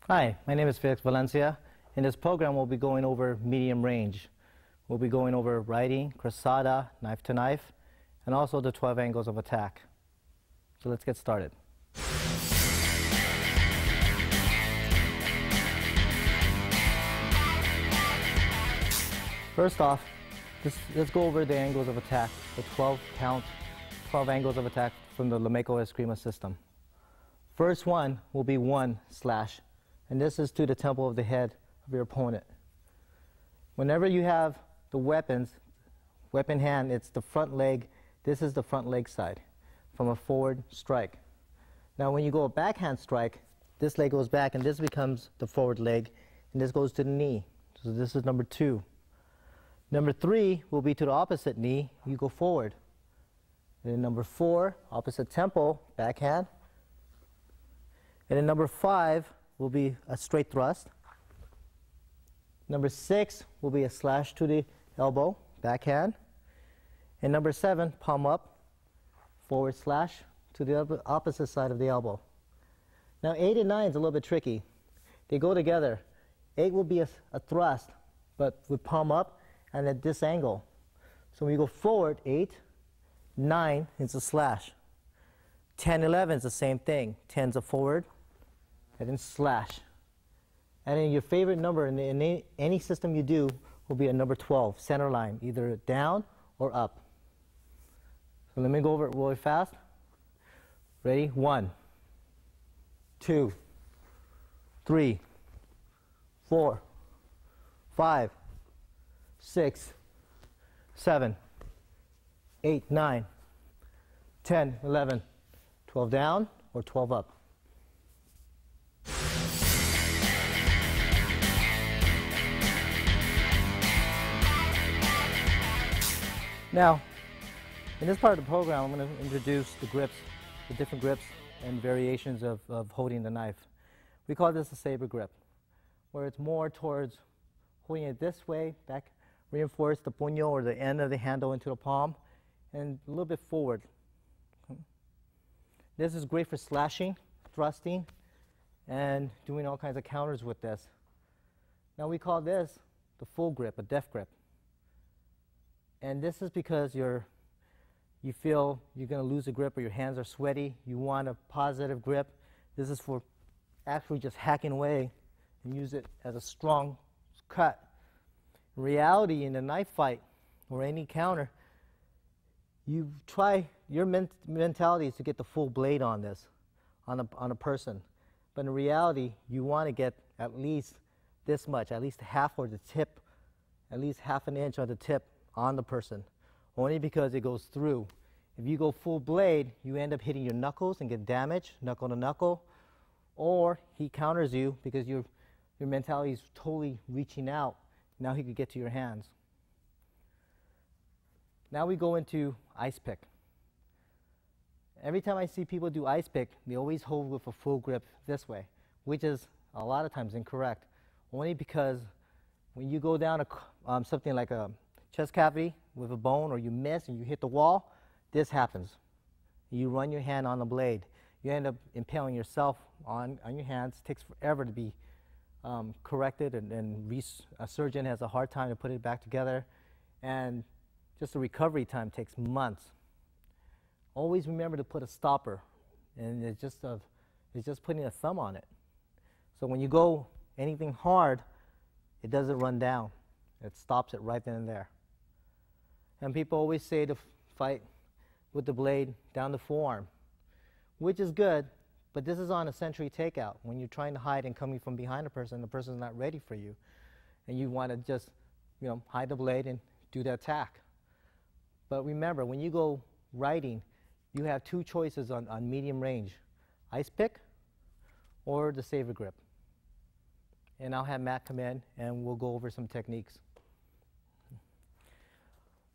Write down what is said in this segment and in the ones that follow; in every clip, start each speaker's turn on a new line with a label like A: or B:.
A: Hi, my name is Felix Valencia. In this program, we'll be going over medium range. We'll be going over riding, cruzada, knife to knife, and also the 12 angles of attack. So let's get started. First off, let's go over the angles of attack, the 12 angles of attack from the Lameco Eskrima system. First one will be one slash, and this is to the temple of the head of your opponent. Whenever you have the weapon hand, it's the front leg. This is the front leg side from a forward strike. Now when you go a backhand strike, this leg goes back and this becomes the forward leg, and this goes to the knee. So this is number 2. Number 3 will be to the opposite knee. You go forward. And then number 4, opposite temple, backhand. And then number 5 will be a straight thrust. Number 6 will be a slash to the elbow, backhand. And number 7, palm up, forward slash to the opposite side of the elbow. Now 8 and 9 is a little bit tricky. They go together. 8 will be a thrust, but with palm up and at this angle. So when you go forward, 8, 9 is a slash. 10, 11 is the same thing. 10 is a forward, and then slash. And then your favorite number in any system you do will be a number 12, center line, either down or up. So let me go over it really fast. Ready? 1, 2, 3, 4, 5, 6, 7, 8, 9, 10, 11, 12 down or 12 up. Now, in this part of the program, I'm going to introduce the grips, the different grips and variations of holding the knife. We call this a saber grip, where it's more towards holding it this way, back, reinforce the puño or the end of the handle into the palm, and a little bit forward. This is great for slashing, thrusting, and doing all kinds of counters with this. Now we call this the full grip, a death grip. And this is because you feel you're going to lose a grip or your hands are sweaty. You want a positive grip. This is for actually just hacking away and use it as a strong cut. In reality, in a knife fight or any counter, your mentality is to get the full blade on this, on a person. But in reality, you want to get at least this much, at least half or the tip, at least half an inch on the tip on the person, only because it goes through. If you go full blade, you end up hitting your knuckles and get damage, knuckle to knuckle, or he counters you because your mentality is totally reaching out. Now he could get to your hands. Now we go into ice pick. Every time I see people do ice pick, they always hold with a full grip this way, which is a lot of times incorrect, only because when you go down something like a chest cavity with a bone, or you miss and you hit the wall, this happens. You run your hand on the blade. You end up impaling yourself on your hands. It takes forever to be corrected, and a surgeon has a hard time to put it back together, and just the recovery time takes months. Always remember to put a stopper, and it's just putting a thumb on it. So when you go anything hard, it doesn't run down. It stops it right then and there. And people always say to fight with the blade down the forearm, which is good, but this is on a century takeout. When you're trying to hide and coming from behind a person, the person's not ready for you, and you want to just, hide the blade and do the attack. But remember, when you go riding, you have 2 choices on medium range: ice pick or the saber grip. And I'll have Matt come in and we'll go over some techniques.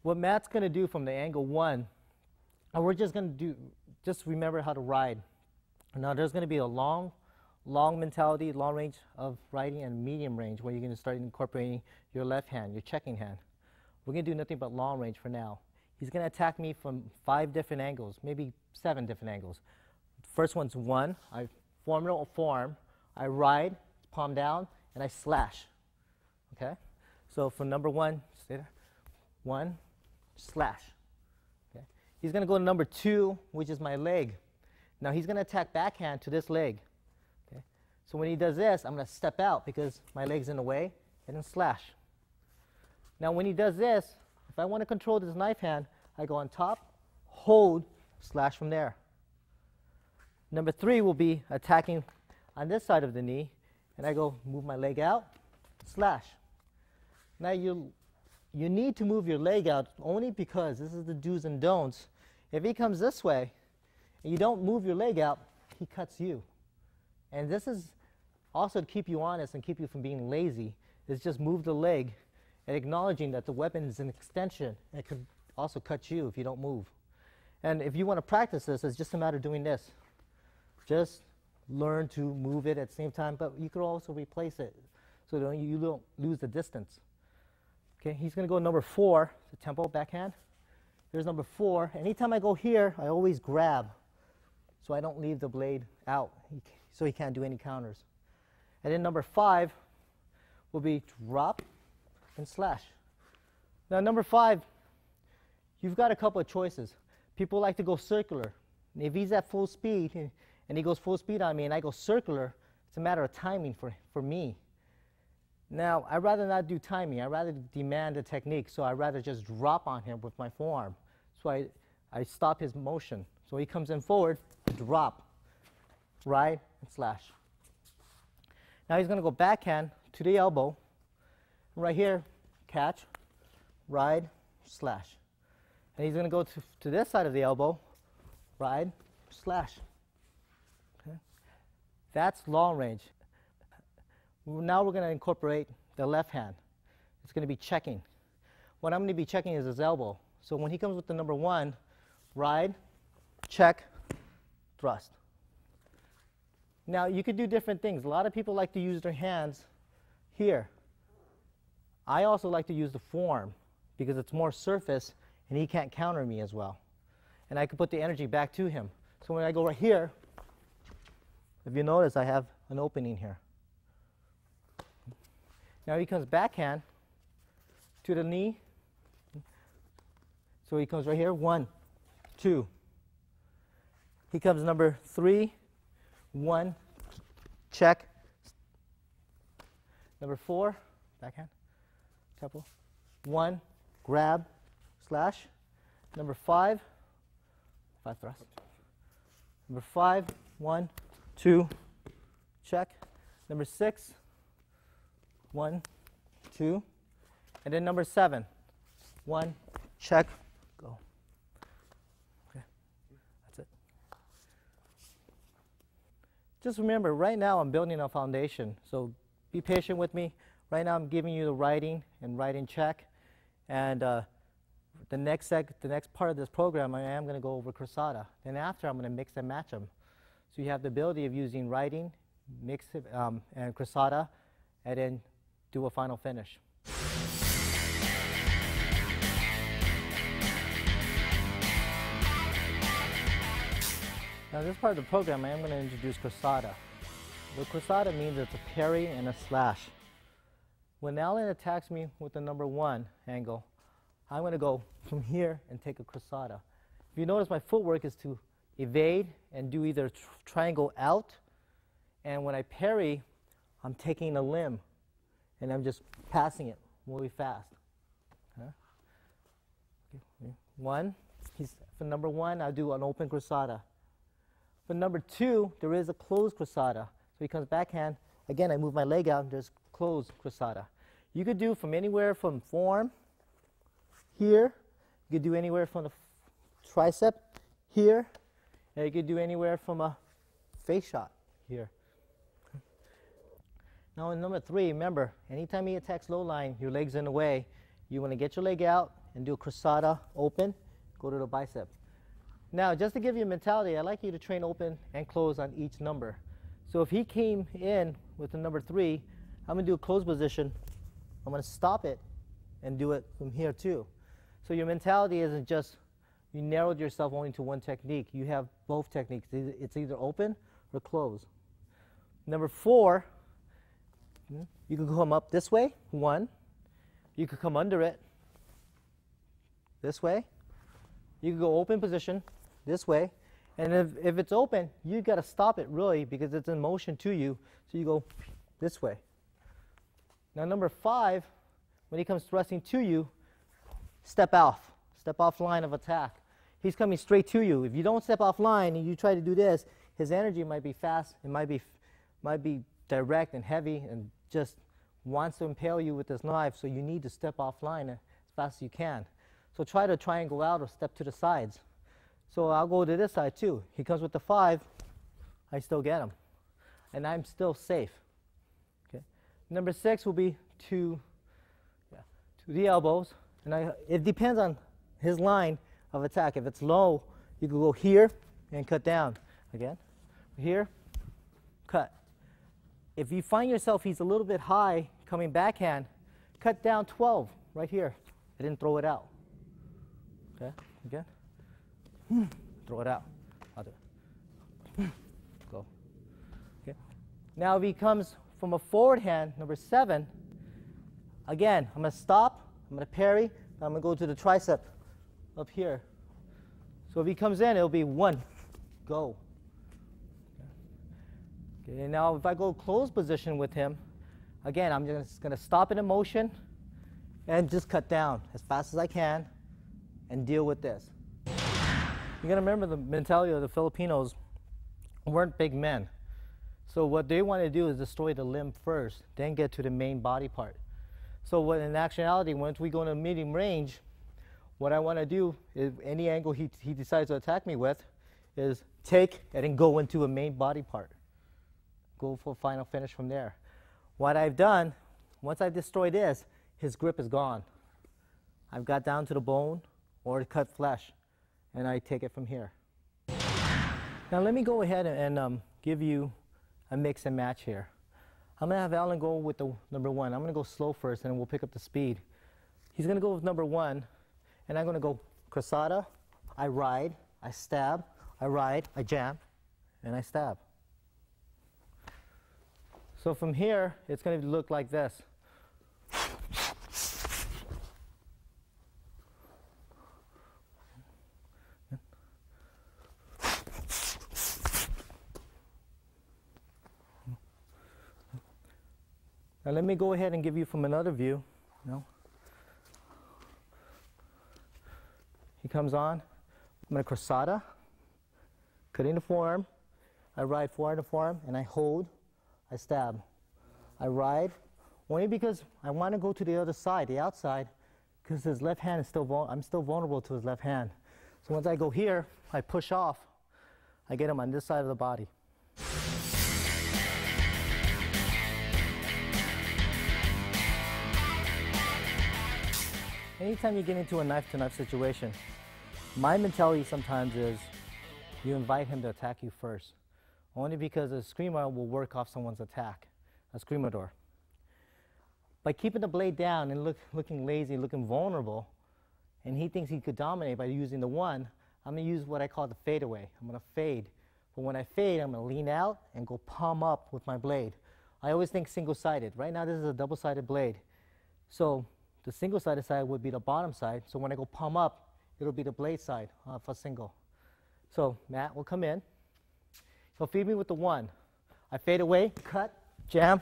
A: What Matt's going to do from the angle 1, and we're just going to just remember how to ride. Now there's going to be a long mentality, long range of riding, and medium range, where you're going to start incorporating your left hand, your checking hand. We're going to do nothing but long range for now. He's going to attack me from 5 different angles, maybe 7 different angles. First one's 1, I form an forearm, I ride, palm down, and I slash. Okay? So for number 1, stay there. 1, slash. Okay? He's going to go to number 2, which is my leg. Now he's going to attack backhand to this leg. Okay? So when he does this, I'm going to step out because my leg's in the way, and then slash. Now when he does this, if I want to control this knife hand, I go on top, hold, slash from there. Number 3 will be attacking on this side of the knee, and I go move my leg out, slash. Now you need to move your leg out only because this is the do's and don'ts. If he comes this way and you don't move your leg out, he cuts you. And this is also to keep you honest and keep you from being lazy, is just move the leg and acknowledging that the weapon is an extension and it could also cut you if you don't move. And if you want to practice this, it's just a matter of doing this. Just learn to move it at the same time, but you could also replace it so that you don't lose the distance. Okay, he's going to go number 4, the tempo backhand. Here's number 4. Anytime I go here, I always grab so I don't leave the blade out so he can't do any counters. And then number 5 will be drop and slash. Now number 5, you've got a couple of choices. People like to go circular. And if he's at full speed and he goes full speed on me and I go circular, it's a matter of timing for me. Now, I'd rather not do timing. I'd rather demand a technique, so I'd rather just drop on him with my forearm. So I stop his motion. So he comes in forward, drop, ride, and slash. Now he's going to go backhand to the elbow. Right here, catch, ride, slash. And he's going to go to this side of the elbow, ride, slash. Okay? That's long range. Now we're going to incorporate the left hand. It's going to be checking. What I'm going to be checking is his elbow. So when he comes with the number 1, ride, check, thrust. Now you could do different things. A lot of people like to use their hands here. I also like to use the forearm because it's more surface and he can't counter me as well. And I can put the energy back to him. So when I go right here, if you notice, I have an opening here. Now he comes backhand to the knee. So he comes right here, 1, 2. He comes number 3, 1, check. Number 4, backhand, tempo. 1, grab, slash. Number 5 thrust. Number 5, 1, 2, check. Number 6, 1, 2, and then number 7, 1, check, go. Okay, that's it. Just remember, right now I'm building a foundation, so be patient with me. Right now I'm giving you the writing and writing check, and the next part of this program I am going to go over cruzada. Then after I'm going to mix and match them, so you have the ability of using writing, mix it, and cruzada, and then do a final finish. Now this part of the program I am going to introduce cruzada. What cruzada means it's a parry and a slash. When Alan attacks me with the number 1 angle, I'm going to go from here and take a cruzada. If you notice, my footwork is to evade and do either triangle out, and when I parry, I'm taking a limb and I'm just passing it really fast. Okay. 1, for number 1, I'll do an open cruzada. For number 2, there is a closed cruzada. So he comes backhand. Again, I move my leg out and there's closed cruzada. You could do from anywhere from forearm here. You could do anywhere from the tricep here. And you could do anywhere from a face shot here. Now in number 3, remember, anytime he attacks low line, your leg's in the way. You want to get your leg out and do a cruzada open, go to the bicep. Now, just to give you a mentality, I'd like you to train open and close on each number. So if he came in with the number 3, I'm going to do a close position. I'm going to stop it and do it from here too. So your mentality isn't just you narrowed yourself only to one technique. You have both techniques. It's either open or close. Number 4, You can come up this way, 1. You could come under it this way. You could go open position this way. And if it's open, you got to stop it really because it's in motion to you. So you go this way. Now number 5, when he comes thrusting to you, step off. Step off line of attack. He's coming straight to you. If you don't step off line and you try to do this, his energy might be fast. It might be direct and heavy and just wants to impale you with this knife. So you need to step off line as fast as you can. So try to triangle out or step to the sides. So I'll go to this side too. He comes with the 5. I still get him. And I'm still safe. Okay. Number 6 will be to the elbows. And it depends on his line of attack. If it's low, you can go here and cut down. Again, here, cut. If you find yourself he's a little bit high coming backhand, cut down 12 right here. I didn't throw it out. Okay, again. Throw it out. I'll do it. Go. Okay. Now if he comes from a forward hand, number 7, again, I'm going to stop, I'm going to parry, and I'm going to go to the tricep up here. So if he comes in, it'll be 1, go. Okay, now if I go close position with him, again, I'm just going to stop it in motion and just cut down as fast as I can and deal with this. You got to remember the mentality of the Filipinos weren't big men. So what they want to do is destroy the limb first, then get to the main body part. So what in actuality, once we go to medium range, what I want to do is any angle he decides to attack me with is take and then go into a main body part. Go for a final finish from there. What I've done, once I've destroyed this, his grip is gone. I've got down to the bone or cut flesh, and I take it from here. Now let me go ahead and give you a mix and match here. I'm going to have Alan go with the number 1. I'm going to go slow first, and then we'll pick up the speed. He's going to go with number 1, and I'm going to go cruzada, I ride, I stab, I ride, I jam, and I stab. So from here, it's going to look like this. Now let me go ahead and give you from another view. He comes on. I'm going to cruzada, cutting the forearm. I ride forward the forearm, and I hold. I stab. I ride, only because I want to go to the other side, the outside, because his left hand is I'm still vulnerable to his left hand. So once I go here, I push off. I get him on this side of the body. Anytime you get into a knife-to-knife situation, my mentality sometimes is you invite him to attack you first. Only because a screamer will work off someone's attack, a screamador. By keeping the blade down and looking lazy, looking vulnerable, and he thinks he could dominate by using the 1, I'm going to use what I call the fade away. I'm going to fade. But when I fade, I'm going to lean out and go palm up with my blade. I always think single-sided. Right now, this is a double-sided blade. So the single-sided side would be the bottom side. So when I go palm up, it'll be the blade side of a single. So Matt will come in. He'll feed me with the 1. I fade away, cut, jam,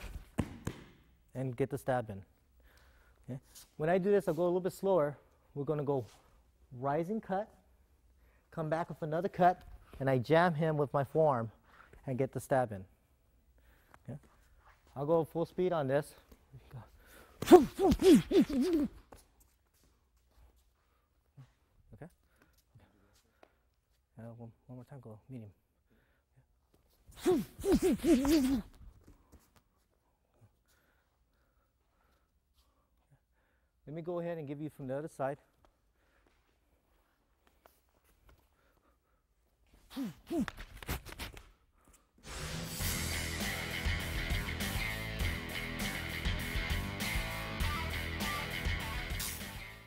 A: and get the stab in. Okay? When I do this, I'll go a little bit slower. We're going to go rising cut, come back with another cut, and I jam him with my forearm and get the stab in. Okay? I'll go full speed on this. Okay? One more time, go medium. Let me go ahead and give you from the other side.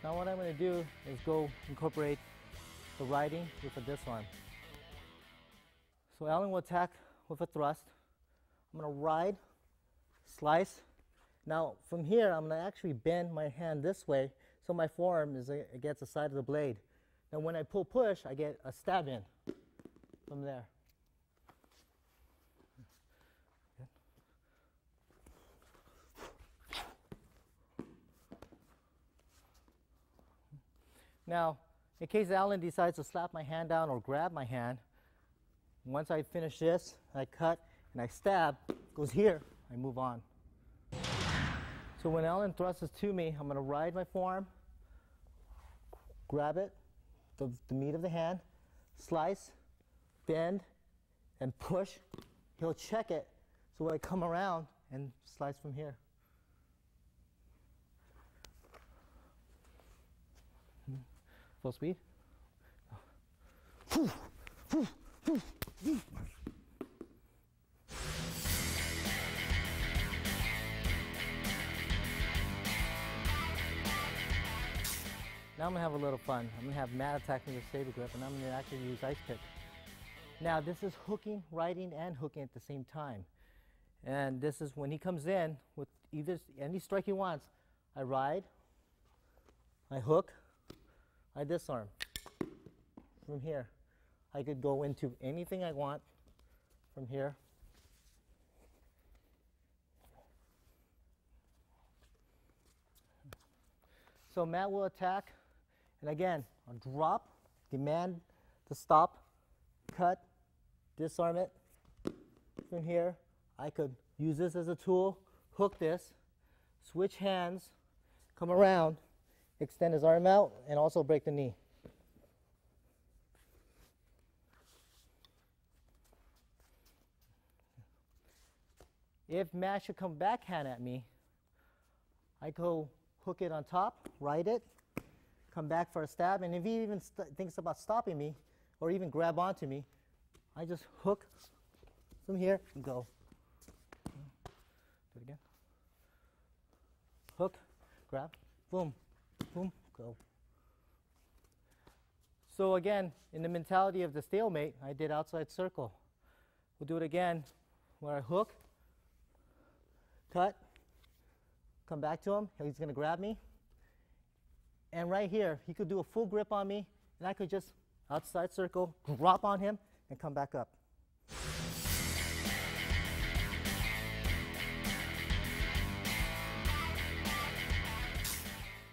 A: Now what I'm going to do is go incorporate the riding with this arm. So Alan will attack with a thrust. I'm going to ride, slice, Now from here, I'm going to actually bend my hand this way so my forearm is against the side of the blade. Now when I pull push, I get a stab in from there. Now, in case Alan decides to slap my hand down or grab my hand, once I finish this, I cut and I stab, it goes here, I move on. So when Alan thrusts to me, I'm going to ride my forearm, grab it, the meat of the hand, slice, bend, and push. He'll check it, so I come around and slice from here. Full speed. Now I'm going to have a little fun. I'm going to have Matt attack me with saber grip, and I'm going to actually use ice pick. Now this is hooking, riding, and hooking at the same time. And this is when he comes in with either any strike he wants. I ride, I hook, I disarm. From here, I could go into anything I want from here. So Matt will attack, and again, I'll drop, demand to stop, cut, disarm it. From here, I could use this as a tool, hook this, switch hands, come around, extend his arm out, and also break the knee. If Matt should come backhand at me, I go hook it on top, ride it, come back for a stab, and if he even thinks about stopping me, or even grab onto me, I just hook from here and go. Do it again. Hook, grab, boom, boom, go. So again, in the mentality of the stalemate, I did outside circle. We'll do it again, where I hook, cut, come back to him, he's going to grab me. And right here, he could do a full grip on me, and I could just outside circle, drop on him, and come back up.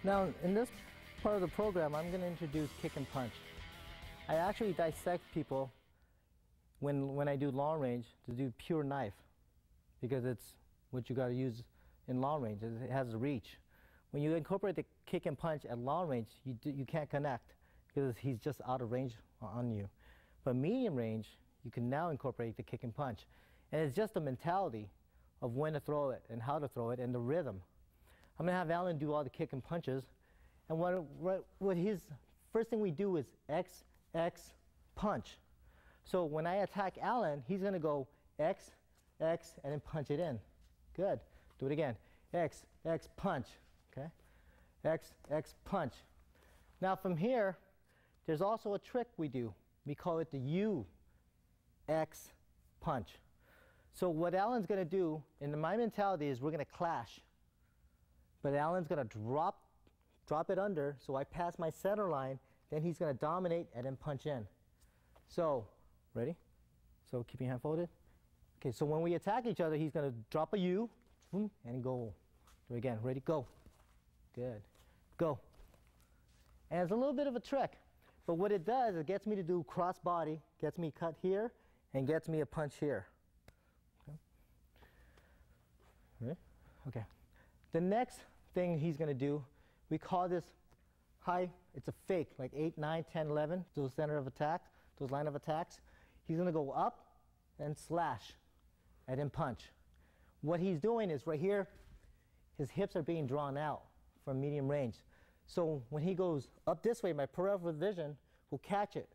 A: Now, in this part of the program, I'm going to introduce kick and punch. I actually dissect people when I do long range to do pure knife, because it's what you got to use in long range. It has a reach. When you incorporate the kick and punch at long range, you can't connect because he's just out of range on you. But medium range, you can now incorporate the kick and punch. And it's just the mentality of when to throw it and how to throw it and the rhythm. I'm going to have Alan do all the kick and punches. And what his first thing we do is X, X, punch. So when I attack Alan, he's going to go X, X, and then punch it in. Good. Do it again. X, X, punch. Okay? X, X, punch. Now from here, there's also a trick we do. We call it the U, X, punch. So what Alan's going to do, in my mentality, is we're going to clash. But Alan's going to drop it under, so I pass my center line, then he's going to dominate and then punch in. So, ready? So keep your hand folded. Okay, so when we attack each other, he's going to drop a U, and go. Do it again. Ready? Go. Good. Go. And it's a little bit of a trick, but what it does, it gets me to do cross body, gets me cut here, and gets me a punch here. Okay. Ready? Okay. The next thing he's going to do, we call this high, it's a fake, like 8, 9, 10, 11, those center of attack, those line of attacks. He's going to go up and slash and then punch. What he's doing is right here, his hips are being drawn out from medium range. So when he goes up this way, my peripheral vision will catch it.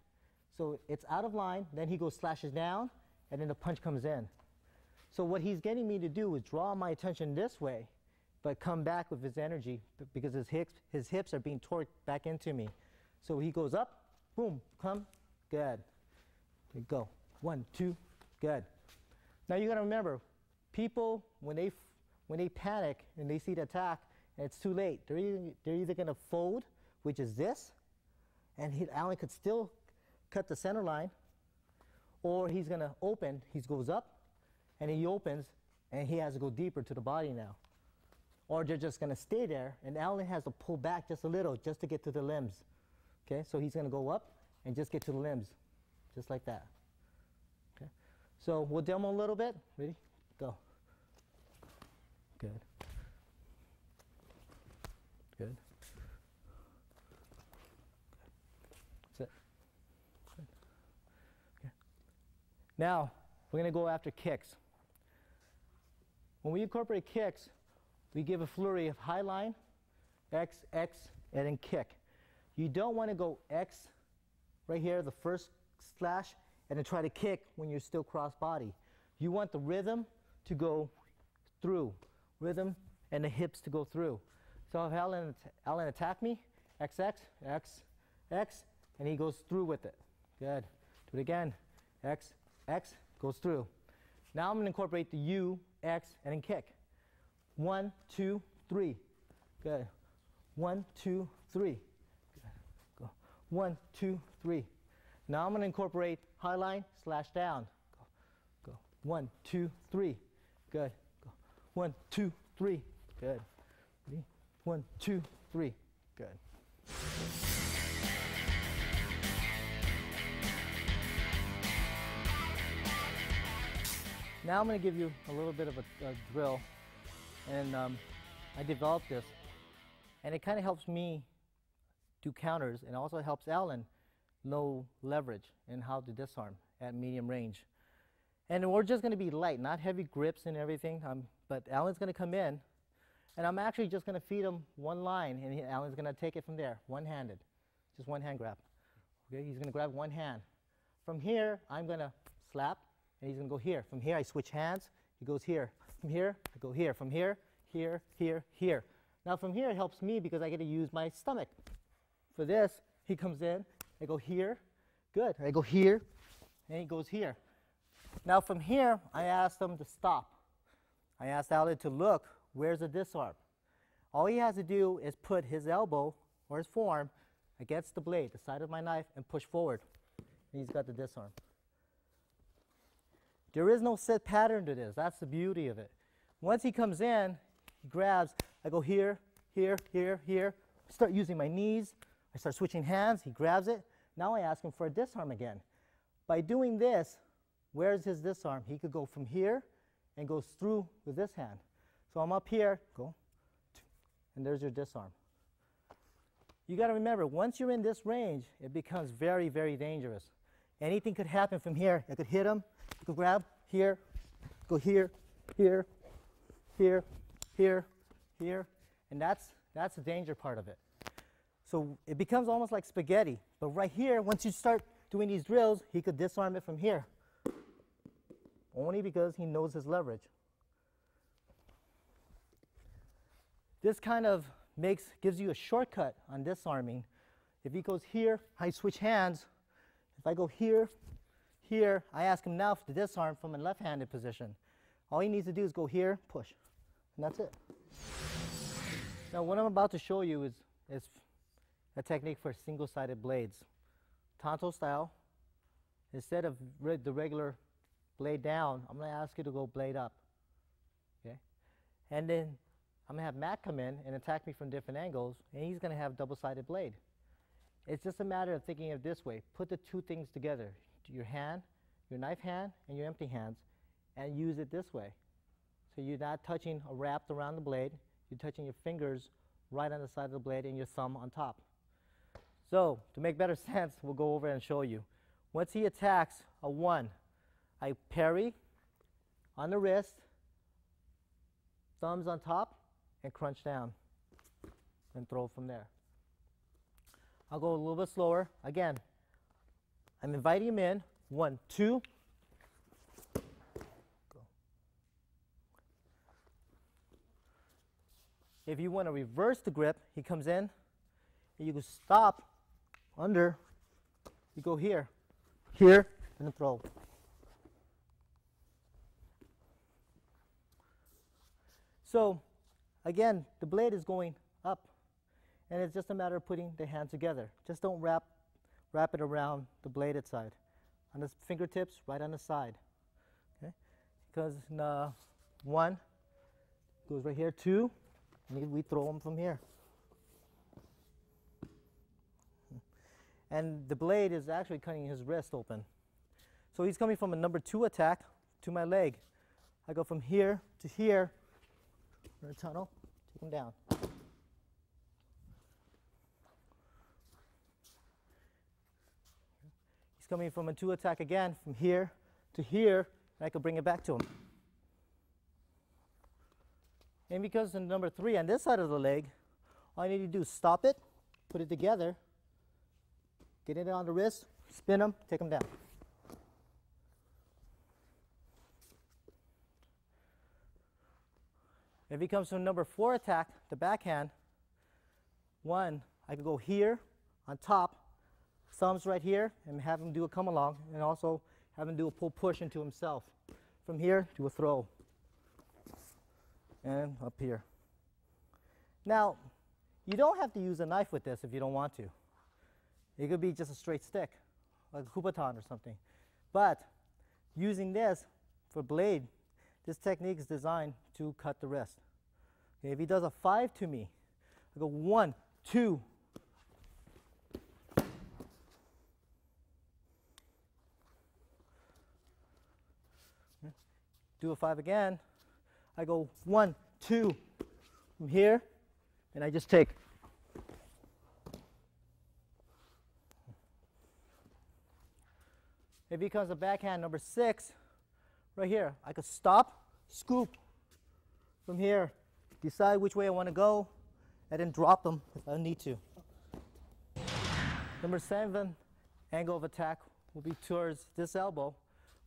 A: So it's out of line, then he goes slashes down, and then the punch comes in. So what he's getting me to do is draw my attention this way, but come back with his energy because his hips are being torqued back into me. So he goes up, boom, come, good. Go, 1, 2, good. Now you got to remember, people when when they panic and they see the attack and it's too late, they're either going to fold, which is this, and Allen could still cut the center line, or he's going to open, he goes up, and he opens, and he has to go deeper to the body now. Or they're just going to stay there, and Allen has to pull back just a little just to get to the limbs. Okay, so he's going to go up and just get to the limbs, just like that. Okay, so we'll demo a little bit. Ready? Go. Good. Good. That's it. Good. Okay. Now, we're going to go after kicks. When we incorporate kicks, we give a flurry of high line, X, X, and then kick. You don't want to go X right here, the first slash, and then try to kick when you're still cross body. You want the rhythm to go through, rhythm and the hips to go through. So if Allen attack me, X, X, X, X, and he goes through with it. Good. Do it again. X, X, goes through. Now I'm going to incorporate the U, X, and then kick. 1, 2, 3. Good. 1, 2, 3. Good. Go. 1, 2, 3. Now I'm going to incorporate high line, slash down. Go. Go. 1, 2, 3. Good. Go. 1, 2, 3. Good. Ready? 1, 2, 3. Good. Now I'm going to give you a little bit of a drill, and I developed this, and it kind of helps me do counters, and also helps Allen know leverage and how to disarm at medium range. And we're just going to be light, not heavy grips and everything, but Allen's going to come in, and I'm actually just going to feed him one line, and Allen's going to take it from there, one-handed, just one hand grab. Okay, he's going to grab one hand. From here, I'm going to slap, and he's going to go here. From here, I switch hands. He goes here. From here, I go here. From here, here, here, here. Now from here, it helps me because I get to use my stomach. For this, he comes in. I go here. Good. I go here, and he goes here. Now from here, I asked him to stop. I asked Allen to look. Where's the disarm? All he has to do is put his elbow or his forearm against the blade, the side of my knife, and push forward. And he's got the disarm. There is no set pattern to this. That's the beauty of it. Once he comes in, he grabs. I go here, here, here, here. Start using my knees. I start switching hands. He grabs it. Now I ask him for a disarm again. By doing this, where's his disarm? He could go from here and goes through with this hand. So I'm up here, go, and there's your disarm. You got to remember, once you're in this range, it becomes very, very dangerous. Anything could happen from here. I could hit him. I could grab here, go here, here, here, here, here, and that's the danger part of it. So it becomes almost like spaghetti. But right here, once you start doing these drills, he could disarm it from here, only because he knows his leverage. This kind of gives you a shortcut on disarming. If he goes here, I switch hands. If I go here, here, I ask him now to disarm from a left-handed position. All he needs to do is go here, push, and that's it. Now what I'm about to show you is a technique for single-sided blades. Tanto style. Instead of the regular blade down, I'm going to ask you to go blade up. Okay? And then I'm going to have Matt come in and attack me from different angles, and he's going to have double-sided blade. It's just a matter of thinking of it this way. Put the two things together, your hand, your knife hand, and your empty hands, and use it this way. So you're not touching or wrapped around the blade. You're touching your fingers right on the side of the blade and your thumb on top. So to make better sense, we'll go over and show you. Once he attacks a 1, I parry on the wrist, thumbs on top, and crunch down, and throw from there. I'll go a little bit slower. Again, I'm inviting him in. 1, 2. Go. If you want to reverse the grip, he comes in, and you can stop under. You go here, here, and then throw. So again, the blade is going up, and it's just a matter of putting the hands together. Just don't wrap it around the bladed side. On the fingertips, right on the side. Okay? Because 1 goes right here, 2, and we throw them from here. And the blade is actually cutting his wrist open. So he's coming from a number 2 attack to my leg. I go from here to here, in a tunnel, take him down. He's coming from a 2 attack again, from here to here, and I can bring it back to him. And because in number 3 on this side of the leg, all I need to do is stop it, put it together, get it on the wrist, spin him, take him down. If he comes from number 4 attack, the backhand, 1, I could go here on top, thumbs right here, and have him do a come along, and also have him do a pull push into himself. From here, do a throw. And up here. Now, you don't have to use a knife with this if you don't want to. It could be just a straight stick, like a kubaton or something. But using this for blade, this technique is designed to cut the wrist. Okay, if he does a 5 to me, I go 1, 2. Do a 5 again. I go 1, 2 from here, and I just take. It becomes a backhand number 6, right here. I could stop, scoop from here, decide which way I want to go, and then drop them if I need to. Number 7, angle of attack will be towards this elbow.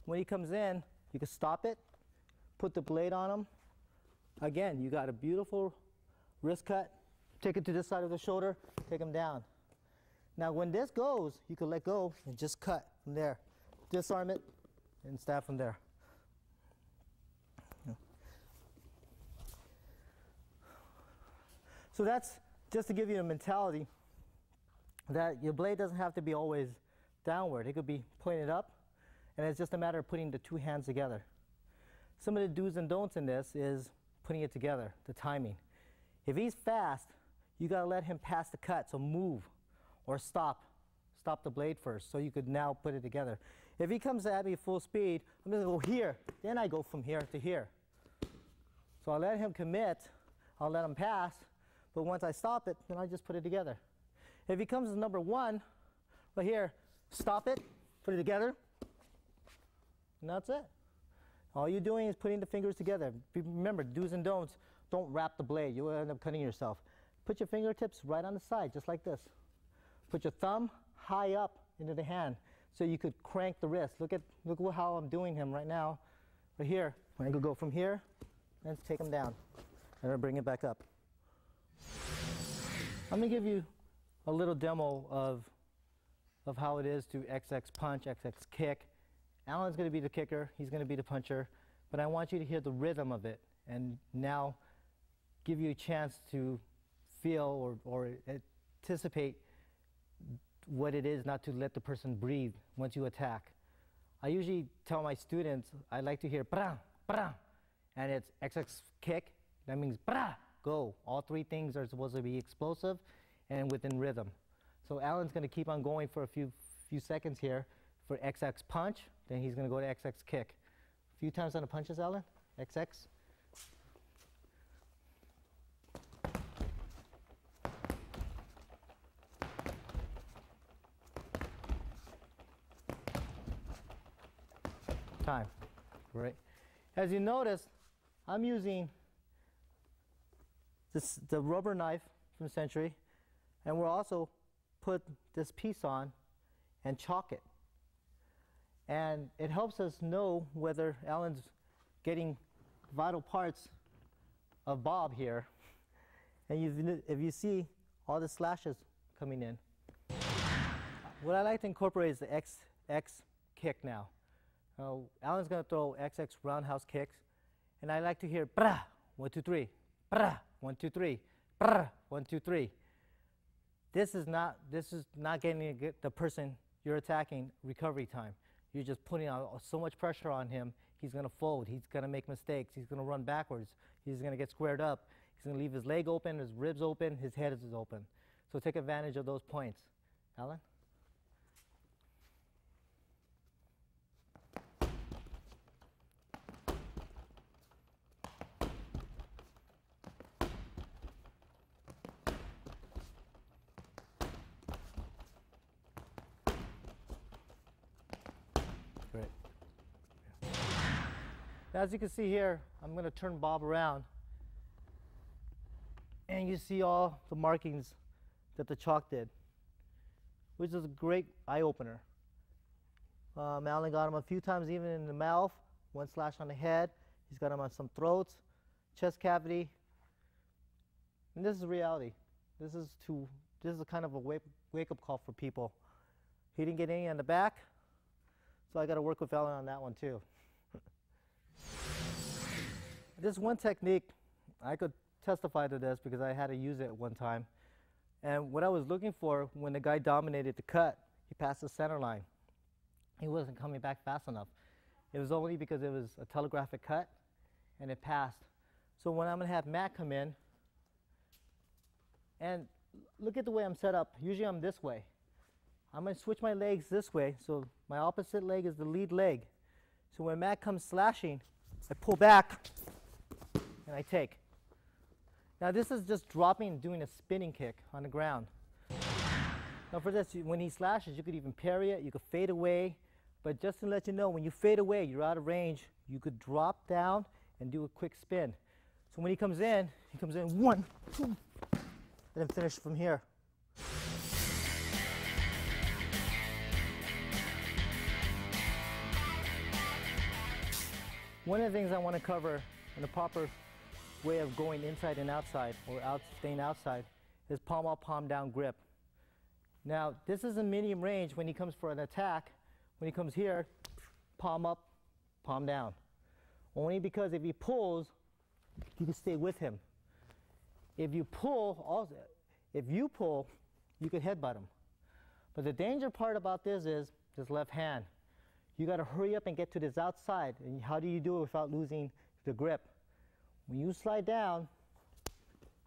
A: When he comes in, you can stop it, put the blade on him. Again, you got a beautiful wrist cut. Take it to this side of the shoulder, take him down. Now when this goes, you can let go and just cut from there. Disarm it and stab from there. So that's just to give you a mentality that your blade doesn't have to be always downward. It could be pointed up, and it's just a matter of putting the 2 hands together. Some of the do's and don'ts in this is putting it together, the timing. If he's fast, you gotta let him pass the cut, so move or stop. Stop the blade first, so you could now put it together. If he comes at me full speed, I'm gonna go here, then I go from here to here. So I'll let him commit, I'll let him pass, but once I stop it, then I just put it together. If he comes to number 1, right here, stop it, put it together, and that's it. All you're doing is putting the fingers together. Remember, do's and don'ts, don't wrap the blade, you'll end up cutting yourself. Put your fingertips right on the side, just like this. Put your thumb high up into the hand, so you could crank the wrist. Look how I'm doing him right now, right here. When I could go from here, and take him down, and then bring it back up. I'm gonna give you a little demo of how it is to XX punch, XX kick. Alan's gonna be the kicker, he's gonna be the puncher, but I want you to hear the rhythm of it, and now give you a chance to feel or anticipate what it is not to let the person breathe once you attack. I usually tell my students, I like to hear brah, brah, and it's XX kick, that means brah, go. All 3 things are supposed to be explosive and within rhythm. So Alan's gonna keep on going for a few seconds here for XX punch, then he's gonna go to XX kick. A few times on the punches, Alan, XX. Time, right? As you notice, I'm using the rubber knife from Century, and we'll also put this piece on and chalk it. And it helps us know whether Alan's getting vital parts of Bob here. And if you see all the slashes coming in. What I like to incorporate is the XX kick now. Alan's going to throw XX roundhouse kicks, and I like to hear brah, 1, 2, 3. Brr, 1, 2, 3. Brr, 1, 2, 3. This is not getting the person you're attacking recovery time. You're just putting out so much pressure on him. He's going to fold. He's going to make mistakes. He's going to run backwards. He's going to get squared up. He's going to leave his leg open, his ribs open, his head is open. So take advantage of those points. Alan? Great. Now, as you can see here, I'm going to turn Bob around, and you see all the markings that the chalk did, which is a great eye-opener. Alan got him a few times even in the mouth, 1 slash on the head. He's got him on some throats, chest cavity. And this is reality. This is a kind of a wake-up call for people. He didn't get any on the back, so I got to work with Alan on that one too. This one technique, I could testify to this because I had to use it one time. And what I was looking for when the guy dominated the cut, he passed the center line. He wasn't coming back fast enough. It was only because it was a telegraphic cut and it passed. So when I'm going to have Matt come in, and look at the way I'm set up. Usually I'm this way. I'm going to switch my legs this way, so my opposite leg is the lead leg. So when Matt comes slashing, I pull back and I take. Now this is just dropping and doing a spinning kick on the ground. Now for this, when he slashes, you could even parry it, you could fade away, but just to let you know, when you fade away, you're out of range, you could drop down and do a quick spin. So when he comes in 1, 2, and then finish from here. One of the things I want to cover in the proper way of going inside and outside, or staying outside, is palm up, palm down grip. Now, this is a medium range when he comes for an attack. When he comes here, palm up, palm down. Only because if he pulls, you can stay with him. If you pull, you could headbutt him. But the danger part about this is this left hand. You got to hurry up and get to this outside. And how do you do it without losing the grip? When you slide down,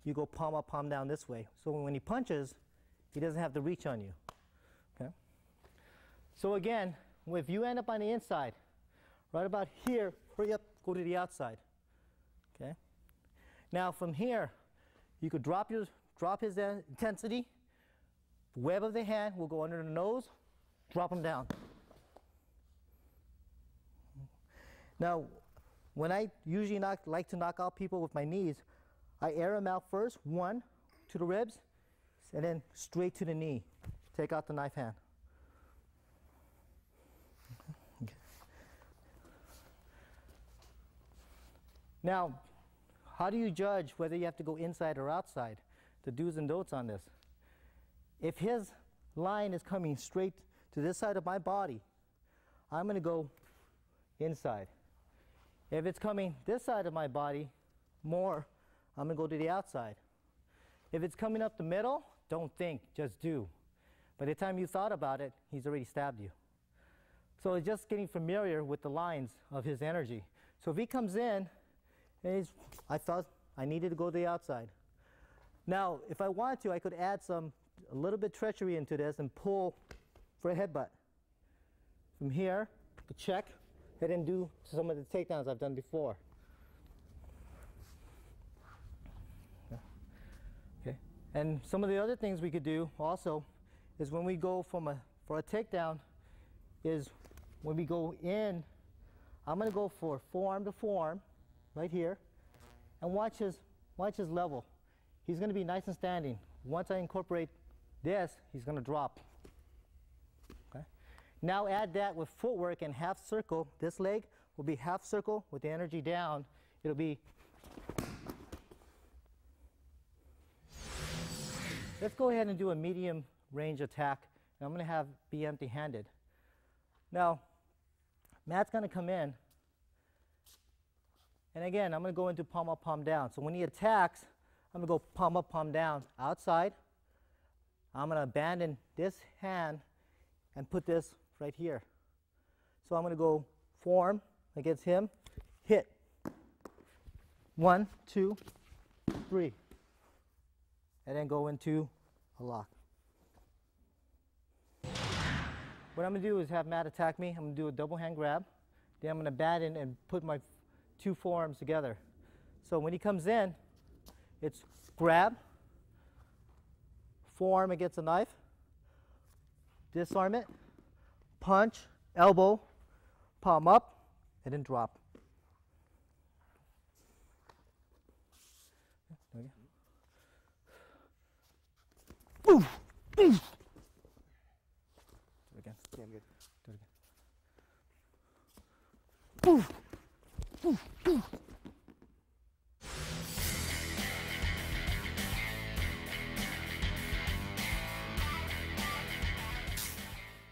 A: you go palm up, palm down this way. So when he punches, he doesn't have the reach on you. Okay? So again, if you end up on the inside, right about here, hurry up, go to the outside. Okay? Now from here, you could drop his intensity. The web of the hand will go under the nose, drop him down. Now, when I usually like to knock out people with my knees, I air them out first, 1 to the ribs, and then straight to the knee. Take out the knife hand. Okay. Now, how do you judge whether you have to go inside or outside? The do's and don'ts on this. If his line is coming straight to this side of my body, I'm going to go inside. If it's coming this side of my body more, I'm going to go to the outside. If it's coming up the middle, don't think, just do. By the time you thought about it, he's already stabbed you. So it's just getting familiar with the lines of his energy. So if he comes in, and I thought I needed to go to the outside. Now, if I wanted to, I could add a little bit treachery into this and pull for a headbutt. From here, to check. I didn't do some of the takedowns I've done before. Okay. And some of the other things we could do also is when we go for a takedown, is when we go in, I'm going to go for forearm to forearm, right here, and watch his level. He's going to be nice and standing. Once I incorporate this, he's going to drop. Now add that with footwork and half circle. This leg will be half circle with the energy down. It'll be. Let's go ahead and do a medium range attack. And I'm going to be empty-handed. Now, Matt's going to come in. And again, I'm going to go into palm up, palm down. So when he attacks, I'm going to go palm up, palm down, outside. I'm going to abandon this hand and put this right here. So I'm going to go form against him, hit. 1, 2, 3. And then go into a lock. What I'm going to do is have Matt attack me. I'm going to do a double hand grab. Then I'm going to abandon and put my two forearms together. So when he comes in, it's grab, forearm against a knife, disarm it, punch, elbow, palm up, and then drop. There we go. Oof! Oof! Do it again.
B: Yeah, I'm good.
A: Do it again. Oof! Oof! Oof!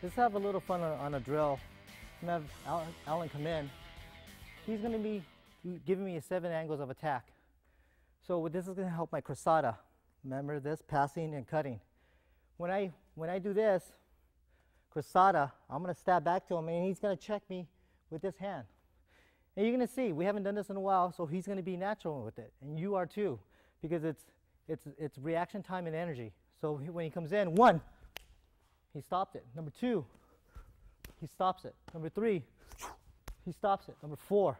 A: Let's have a little fun on a drill. I'm going to have Alan come in. He's going to be giving me 7 angles of attack. So this is going to help my cruzada. Remember this, passing and cutting. When I do this, cruzada, I'm going to stab back to him and he's going to check me with this hand. And you're going to see, we haven't done this in a while, so he's going to be natural with it. And you are too, because it's reaction time and energy. So when he comes in, 1, he stopped it. Number 2, he stops it. Number 3, he stops it. Number 4,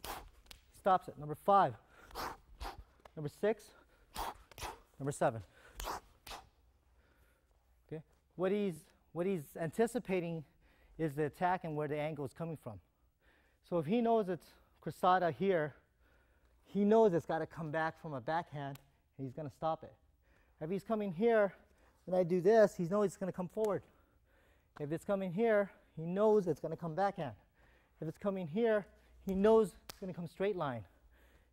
A: he stops it. Number 5, number 6, number 7. Okay. What he's anticipating is the attack and where the angle is coming from. So if he knows it's cruzada here, he knows it's got to come back from a backhand, and he's going to stop it. If he's coming here, and I do this, he knows it's going to come forward. If it's coming here, he knows it's going to come backhand. If it's coming here, he knows it's going to come straight line.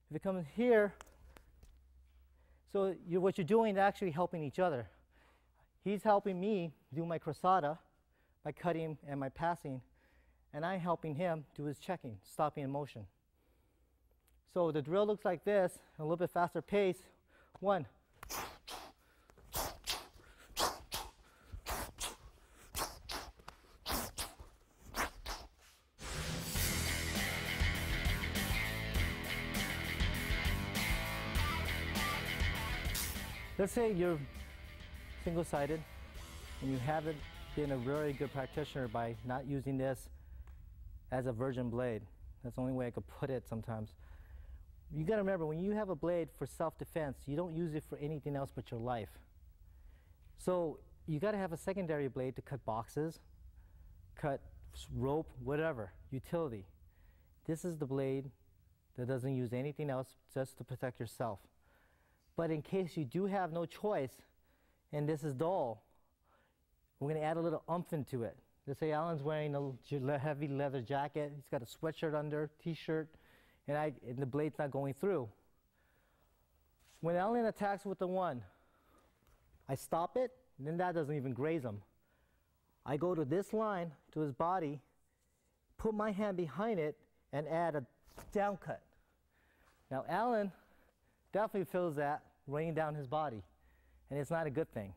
A: If it comes here, so what you're doing is actually helping each other. He's helping me do my cruzada by cutting and my passing, and I'm helping him do his checking, stopping in motion. So the drill looks like this, a little bit faster pace. 1. Let's say you're single-sided and you haven't been a very good practitioner by not using this as a virgin blade. That's the only way I could put it sometimes. You gotta remember, when you have a blade for self-defense, you don't use it for anything else but your life. So you gotta have a secondary blade to cut boxes, cut rope, whatever, utility. This is the blade that doesn't use anything else just to protect yourself. But in case you do have no choice, and this is dull, we're going to add a little oomph into it. Let's say Alan's wearing a heavy leather jacket, he's got a sweatshirt under, t-shirt, and the blade's not going through. When Alan attacks with the 1, I stop it, and then that doesn't even graze him. I go to this line, to his body, put my hand behind it, and add a down cut. Now Alan definitely feels that raining down his body, and it's not a good thing.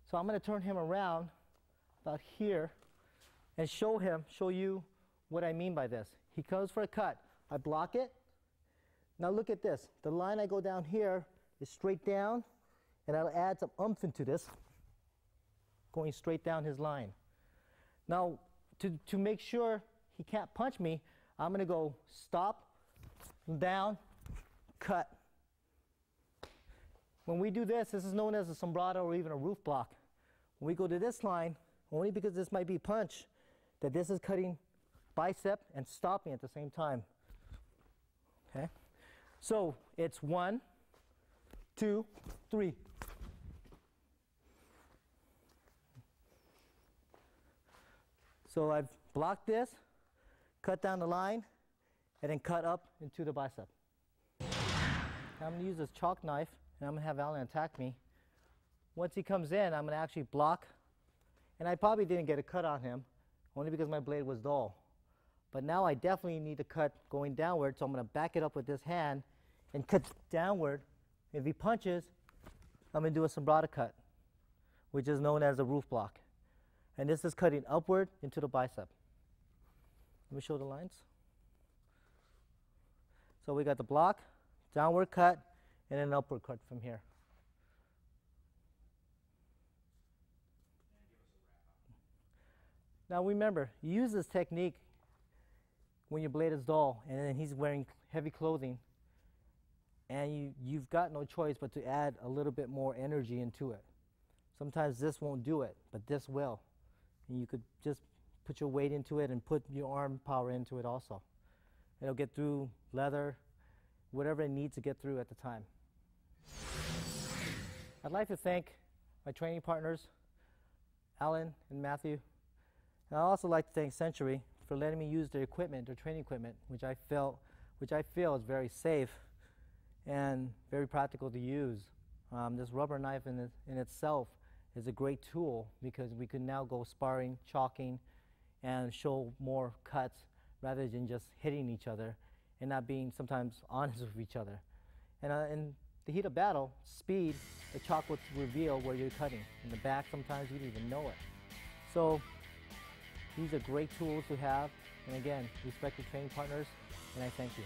A: So I'm going to turn him around about here and show you what I mean by this. He goes for a cut, I block it. Now look at this, the line I go down here is straight down, and I'll add some oomph into this, going straight down his line. Now to make sure he can't punch me, I'm going to go stop, down, cut. When we do this, this is known as a sombrado or even a roof block. When we go to this line, only because this might be punch, that this is cutting bicep and stopping at the same time. Okay? So it's 1, 2, 3. So I've blocked this, cut down the line, and then cut up into the bicep. Now I'm going to use this chalk knife, and I'm going to have Alan attack me. Once he comes in, I'm going to actually block, and I probably didn't get a cut on him, only because my blade was dull. But now I definitely need to cut going downward, so I'm going to back it up with this hand and cut downward. If he punches, I'm going to do a sombrata cut, which is known as a roof block. And this is cutting upward into the bicep. Let me show the lines. So we got the block, downward cut, and an upward cut from here. Now remember, you use this technique when your blade is dull and then he's wearing heavy clothing, and you've got no choice but to add a little bit more energy into it. Sometimes this won't do it, but this will. And you could just put your weight into it and put your arm power into it also. It'll get through leather, whatever it needs to get through at the time. I'd like to thank my training partners, Alan and Matthew. And I'd also like to thank Century for letting me use their equipment, their training equipment, which I feel is very safe and very practical to use. This rubber knife in itself is a great tool because we can now go sparring, chalking, and show more cuts rather than just hitting each other and not being sometimes honest with each other. And in the heat of battle, speed, the chalk will reveal where you're cutting. In the back, sometimes you don't even know it. So these are great tools to have. And again, respect your training partners, and I thank you.